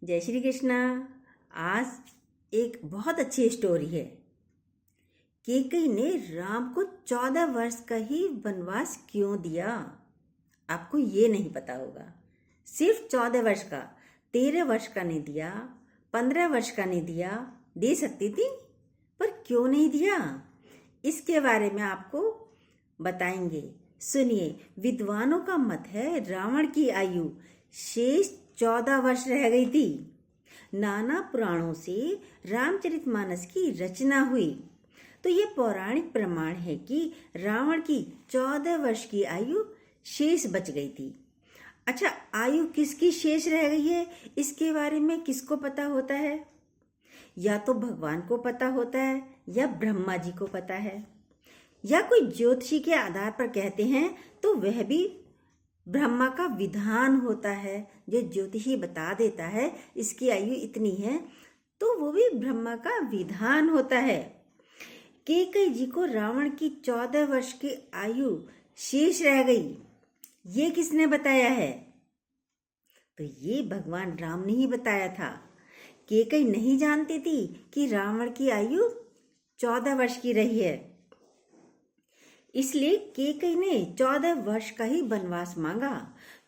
जय श्री कृष्णा। आज एक बहुत अच्छी स्टोरी है। केकई ने राम को 14 वर्ष का ही वनवास क्यों दिया? आपको ये नहीं पता होगा। सिर्फ 14 वर्ष का, 13 वर्ष का नहीं दिया, 15 वर्ष का नहीं दिया। दे सकती थी, पर क्यों नहीं दिया, इसके बारे में आपको बताएंगे। सुनिए, विद्वानों का मत है रावण की आयु शेष 14 वर्ष रह गई थी। नाना पुराणों से रामचरितमानस की रचना हुई तो ये पौराणिक प्रमाण है कि रावण की 14 वर्ष की आयु शेष बच गई थी। अच्छा, आयु किसकी शेष रह गई है, इसके बारे में किसको पता होता है? या तो भगवान को पता होता है, या ब्रह्मा जी को पता है, या कोई ज्योतिषी के आधार पर कहते हैं तो वह भी ब्रह्मा का विधान होता है। जो ज्योतिषी बता देता है इसकी आयु इतनी है, तो वो भी ब्रह्मा का विधान होता है। केकई जी को रावण की 14 वर्ष की आयु शेष रह गई, ये किसने बताया है? तो ये भगवान राम ने ही बताया था। केकई नहीं जानती थी कि रावण की आयु 14 वर्ष की रही है, इसलिए केकई ने 14 वर्ष का ही वनवास मांगा।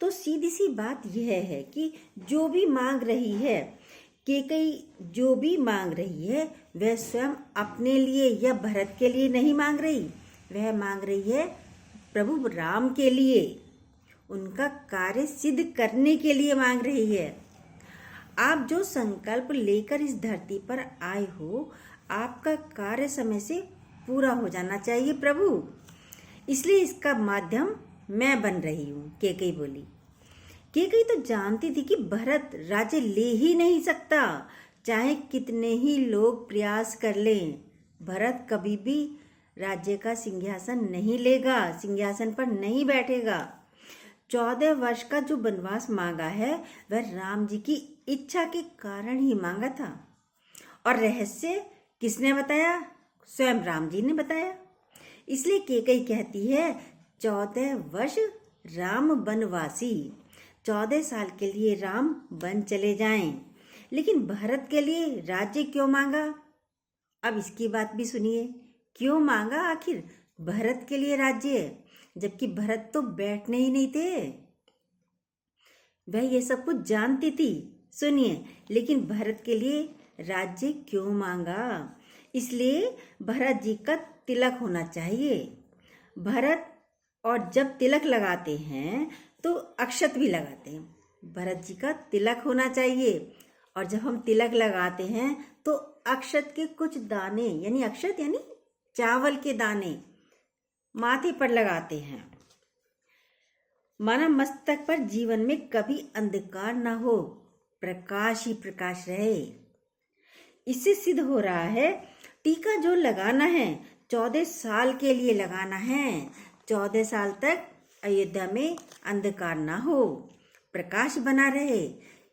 तो सीधी सी बात यह है कि जो भी मांग रही है केकई, जो भी मांग रही है वह स्वयं अपने लिए या भरत के लिए नहीं मांग रही, वह मांग रही है प्रभु राम के लिए, उनका कार्य सिद्ध करने के लिए मांग रही है। आप जो संकल्प लेकर इस धरती पर आए हो, आपका कार्य समय से पूरा हो जाना चाहिए प्रभु, इसलिए इसका माध्यम मैं बन रही हूँ, केकई बोली। केकई तो जानती थी कि भरत राज्य ले ही नहीं सकता, चाहे कितने ही लोग प्रयास कर लें। भरत कभी भी राज्य का सिंहासन नहीं लेगा, सिंहासन पर नहीं बैठेगा। 14 वर्ष का जो वनवास मांगा है वह राम जी की इच्छा के कारण ही मांगा था। और रहस्य किसने बताया? स्वयं राम जी ने बताया। इसलिए केकई कहती है 14 वर्ष राम वनवासी, 14 साल के लिए राम वन चले जाएं। लेकिन भरत के लिए राज्य क्यों मांगा? अब इसकी बात भी सुनिए, क्यों मांगा आखिर भरत के लिए राज्य, जबकि भरत तो बैठने ही नहीं थे। वह ये सब कुछ जानती थी। सुनिए, लेकिन भरत के लिए राज्य क्यों मांगा? इसलिए भरत जी का तिलक होना चाहिए। भरत, और जब तिलक लगाते हैं तो अक्षत भी लगाते हैं। भरत जी का तिलक होना चाहिए, और जब हम तिलक लगाते हैं तो अक्षत के कुछ दाने, यानी अक्षत यानी चावल के दाने माथे पर लगाते हैं। माना मस्तक पर जीवन में कभी अंधकार ना हो, प्रकाश ही प्रकाश रहे। इससे सिद्ध हो रहा है टीका जो लगाना है 14 साल के लिए लगाना है। 14 साल तक अयोध्या में अंधकार ना हो, प्रकाश बना रहे।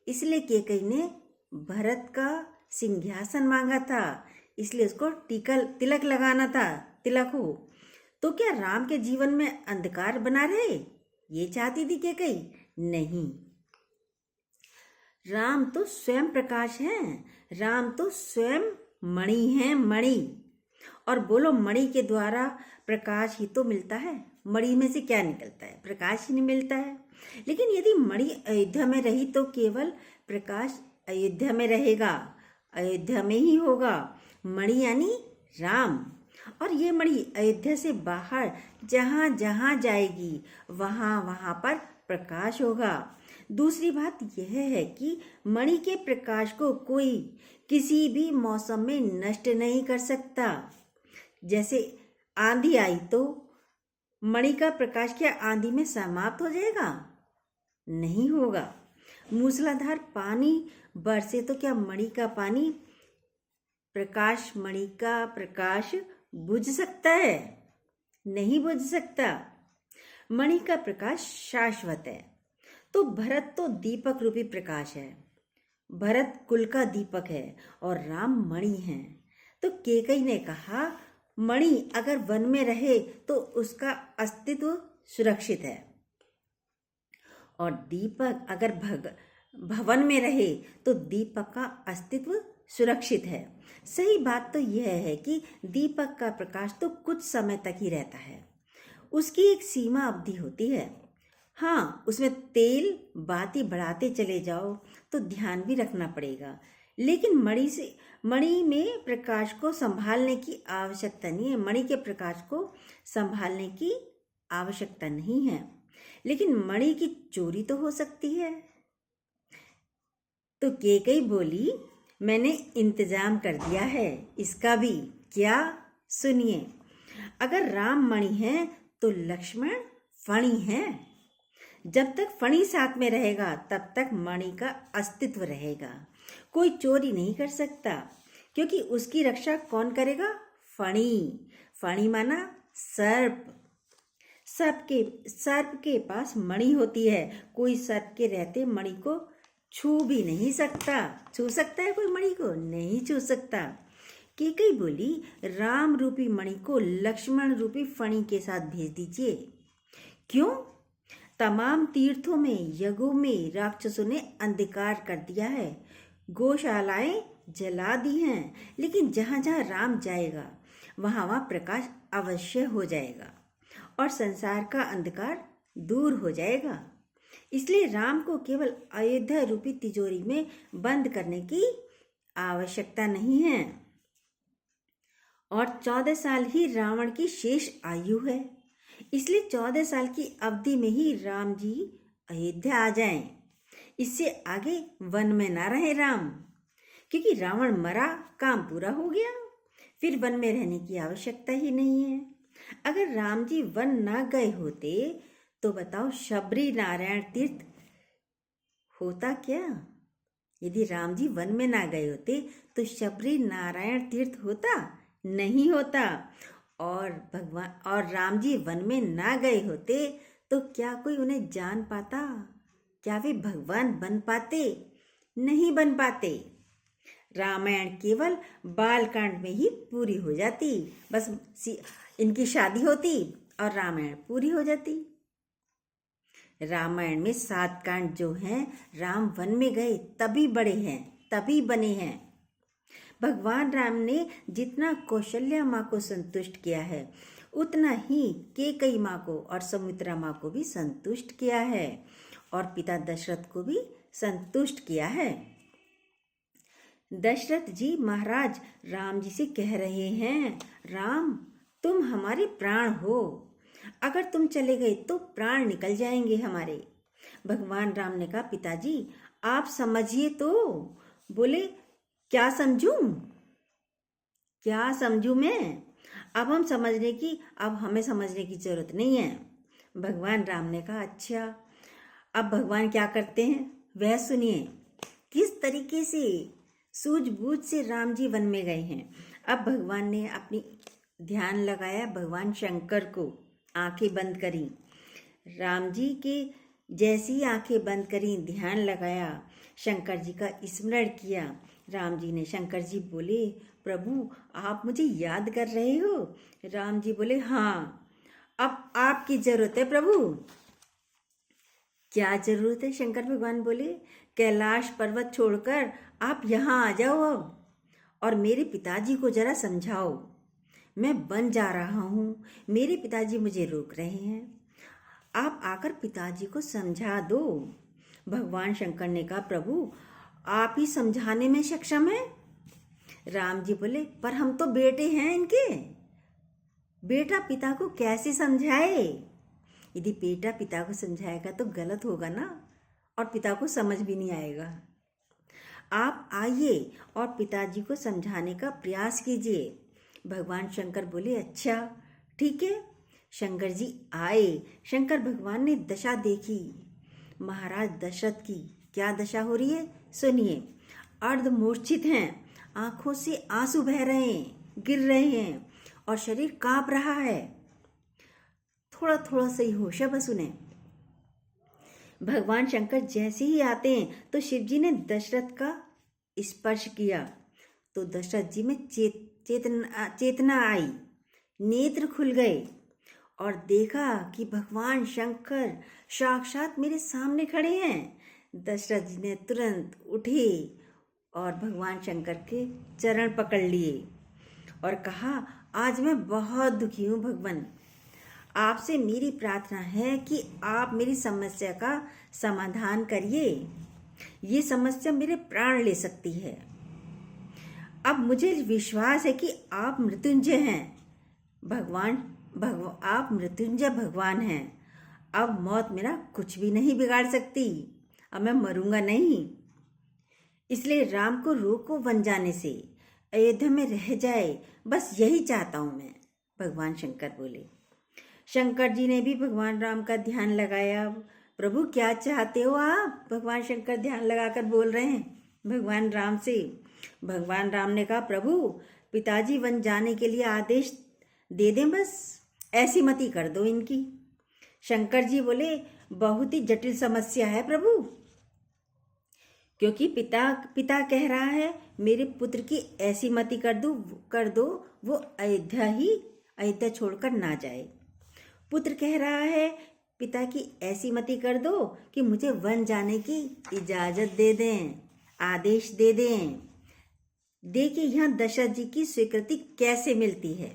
इसलिए केकई ने भरत का सिंहासन मांगा था, इसलिए उसको तिलक लगाना था, तिलक हो। तो क्या राम के जीवन में अंधकार बना रहे, ये चाहती थी केकई? नहीं, राम तो स्वयं प्रकाश हैं, राम तो स्वयं मणि हैं, मणि। और बोलो, मणि के द्वारा प्रकाश ही तो मिलता है। मणि में से क्या निकलता है? प्रकाश ही नहीं मिलता है। लेकिन यदि मणि अयोध्या में रही तो केवल प्रकाश अयोध्या में रहेगा, अयोध्या में ही होगा। मणि यानी राम, और ये मणि अयोध्या से बाहर जहाँ जहाँ जाएगी वहाँ वहाँ पर प्रकाश होगा। दूसरी बात यह है कि मणि के प्रकाश को कोई किसी भी मौसम में नष्ट नहीं कर सकता। जैसे आंधी आई तो मणि का प्रकाश क्या आंधी में समाप्त हो जाएगा? नहीं होगा। मूसलाधार पानी बरसे तो क्या मणि का पानी प्रकाश, मणि का प्रकाश बुझ सकता है? नहीं बुझ सकता। मणि का प्रकाश शाश्वत है। तो भरत तो दीपक रूपी प्रकाश है, भरत कुल का दीपक है, और राम मणि है। तो केकई ने कहा मणि अगर वन में रहे तो उसका अस्तित्व सुरक्षित है, और दीपक अगर भवन में रहे तो दीपक का अस्तित्व सुरक्षित है। सही बात तो यह है कि दीपक का प्रकाश तो कुछ समय तक ही रहता है, उसकी एक सीमा अवधि होती है। हाँ, उसमें तेल बाती बढ़ाते चले जाओ तो ध्यान भी रखना पड़ेगा, लेकिन मणि में प्रकाश को संभालने की आवश्यकता नहीं है। मणि के प्रकाश को संभालने की आवश्यकता नहीं है, लेकिन मणि की चोरी तो हो सकती है। तो कैकेयी बोली, मैंने इंतजाम कर दिया है इसका भी। क्या? सुनिए, अगर राम मणि है तो लक्ष्मण फणी है। जब तक फणी साथ में रहेगा तब तक मणि का अस्तित्व रहेगा। कोई चोरी नहीं कर सकता, क्योंकि उसकी रक्षा कौन करेगा? फणी। फणी माना सर्प। सर्प के पास मणि होती है। कोई सर्प के रहते मणि को छू भी नहीं सकता। छू सकता है कोई मणि को? नहीं छू सकता। कैकेयी बोली, राम रूपी मणि को लक्ष्मण रूपी फणी के साथ भेज दीजिए। क्यों? तमाम तीर्थों में, यज्ञों में राक्षसों ने अंधकार कर दिया है, गौशालाएं जला दी हैं, लेकिन जहाँ जहाँ राम जाएगा वहाँ वहाँ प्रकाश अवश्य हो जाएगा और संसार का अंधकार दूर हो जाएगा। इसलिए राम को केवल अयोध्या रूपी तिजोरी में बंद करने की आवश्यकता नहीं है। और 14 साल ही रावण की शेष आयु है, इसलिए 14 साल की अवधि में ही राम जी अयोध्या आ जाएं। इससे आगे वन में ना रहे राम, क्योंकि रावण मरा, काम पूरा हो गया, फिर वन में रहने की आवश्यकता ही नहीं है। अगर राम जी वन ना गए होते तो बताओ शबरी नारायण तीर्थ होता क्या? यदि राम जी वन में ना गए होते तो शबरी नारायण तीर्थ होता? नहीं होता। और राम जी वन में ना गए होते तो क्या कोई उन्हें जान पाता? क्या वे भगवान बन पाते? नहीं बन पाते। रामायण केवल बालकांड में ही पूरी हो जाती। बस इनकी शादी होती और रामायण पूरी हो जाती। रामायण में 7 कांड जो हैं, राम वन में गए तभी बड़े हैं, तभी बने हैं। भगवान राम ने जितना कौशल्या माँ को संतुष्ट किया है, उतना ही कैकेयी माँ को और सुमित्रा माँ को भी संतुष्ट किया है, और पिता दशरथ को भी संतुष्ट किया है। दशरथ जी महाराज राम जी से कह रहे हैं, राम तुम हमारे प्राण हो, अगर तुम चले गए तो प्राण निकल जाएंगे हमारे। भगवान राम ने कहा, पिताजी आप समझिए तो। बोले, क्या समझूं? क्या समझूं मैं? अब हमें समझने की जरूरत नहीं है। भगवान राम ने कहा, अच्छा अब भगवान क्या करते हैं वह सुनिए। किस तरीके से सूझबूझ से राम जी वन में गए हैं। अब भगवान ने अपनी ध्यान लगाया, भगवान शंकर को आंखें बंद करी। राम जी के जैसी आंखें बंद करी, ध्यान लगाया, शंकर जी का स्मरण किया। राम जी ने, शंकर जी बोले, प्रभु आप मुझे याद कर रहे हो? राम जी बोले, हाँ अब आपकी जरूरत है प्रभु। क्या जरूरत है? शंकर भगवान बोले, कैलाश पर्वत छोड़कर आप यहाँ आ जाओ अब, और मेरे पिताजी को जरा समझाओ। मैं बन जा रहा हूँ, मेरे पिताजी मुझे रोक रहे हैं, आप आकर पिताजी को समझा दो। भगवान शंकर ने कहा, प्रभु आप ही समझाने में सक्षम हैं। राम जी बोले, पर हम तो बेटे हैं इनके, बेटा पिता को कैसे समझाए? यदि बेटा पिता को समझाएगा तो गलत होगा ना, और पिता को समझ भी नहीं आएगा। आप आइए और पिताजी को समझाने का प्रयास कीजिए। भगवान शंकर बोले, अच्छा ठीक है। शंकर जी आए। शंकर भगवान ने दशा देखी महाराज दशरथ की। क्या दशा हो रही है सुनिए। अर्धमूर्छित हैं, आंखों से आंसू बह रहे हैं, गिर रहे हैं, और शरीर कांप रहा है। थोड़ा थोड़ा सही होश है, बस उन्हें। भगवान शंकर जैसे ही आते हैं तो शिव जी ने दशरथ का स्पर्श किया, तो दशरथ जी में चेतना आई, नेत्र खुल गए, और देखा कि भगवान शंकर साक्षात मेरे सामने खड़े हैं। दशरथ जी ने तुरंत उठे और भगवान शंकर के चरण पकड़ लिए और कहा, आज मैं बहुत दुखी हूँ भगवान। आपसे मेरी प्रार्थना है कि आप मेरी समस्या का समाधान करिए। ये समस्या मेरे प्राण ले सकती है। अब मुझे विश्वास है कि आप मृत्युंजय हैं आप मृत्युंजय भगवान हैं। अब मौत मेरा कुछ भी नहीं बिगाड़ सकती। अब मैं मरूंगा नहीं। इसलिए राम को रोको वन जाने से, अयोध्या में रह जाए, बस यही चाहता हूं मैं। भगवान शंकर बोले। शंकर जी ने भी भगवान राम का ध्यान लगाया। प्रभु क्या चाहते हो आप? भगवान शंकर ध्यान लगाकर बोल रहे हैं भगवान राम से। भगवान राम ने कहा, प्रभु पिताजी वन जाने के लिए आदेश दे दें, बस ऐसी मती कर दो इनकी। शंकर जी बोले, बहुत ही जटिल समस्या है प्रभु, क्योंकि पिता कह रहा है मेरे पुत्र की ऐसी मति कर दो वो अयोध्या छोड़कर ना जाए। पुत्र कह रहा है पिता की ऐसी मति कर दो कि मुझे वन जाने की इजाजत दे दें, आदेश दे दें। देखिए यहाँ दशरथ जी की स्वीकृति कैसे मिलती है।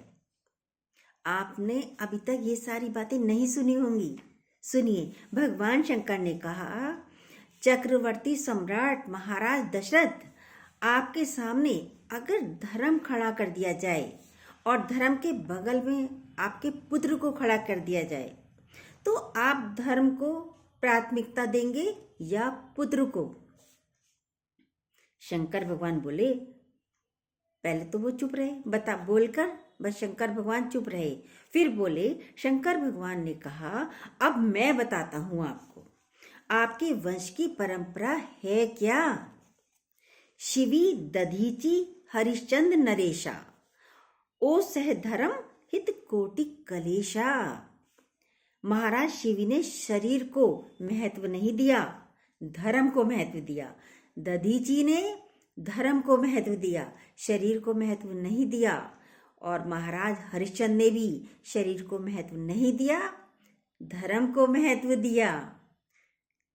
आपने अभी तक ये सारी बातें नहीं सुनी होंगी। सुनिए, भगवान शंकर ने कहा, चक्रवर्ती सम्राट महाराज दशरथ, आपके सामने अगर धर्म खड़ा कर दिया जाए और धर्म के बगल में आपके पुत्र को खड़ा कर दिया जाए, तो आप धर्म को प्राथमिकता देंगे या पुत्र को? शंकर भगवान बोले, पहले तो वो चुप रहे, बोलकर बस शंकर भगवान चुप रहे। फिर बोले, शंकर भगवान ने कहा, अब मैं बताता हूं आपको, आपके वंश की परंपरा है क्या? शिवी दधीची हरिश्चंद्र नरेशा, ओ सह धर्म हित कोटि कलेशा। महाराज शिवी ने शरीर को महत्व नहीं दिया, धर्म को महत्व दिया। दधीची ने धर्म को महत्व दिया, शरीर को महत्व नहीं दिया। और महाराज हरिश्चंद्र ने भी शरीर को महत्व नहीं दिया, धर्म को महत्व दिया।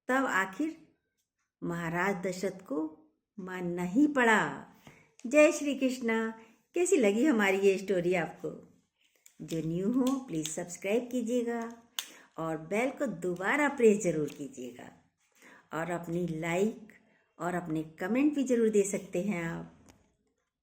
तब आखिर महाराज दशरथ को मानना ही पड़ा। जय श्री कृष्णा। कैसी लगी हमारी ये स्टोरी आपको? जो न्यू हो प्लीज़ सब्सक्राइब कीजिएगा और बेल को दोबारा प्रेस ज़रूर कीजिएगा। और अपनी लाइक और अपने कमेंट भी ज़रूर दे सकते हैं आप।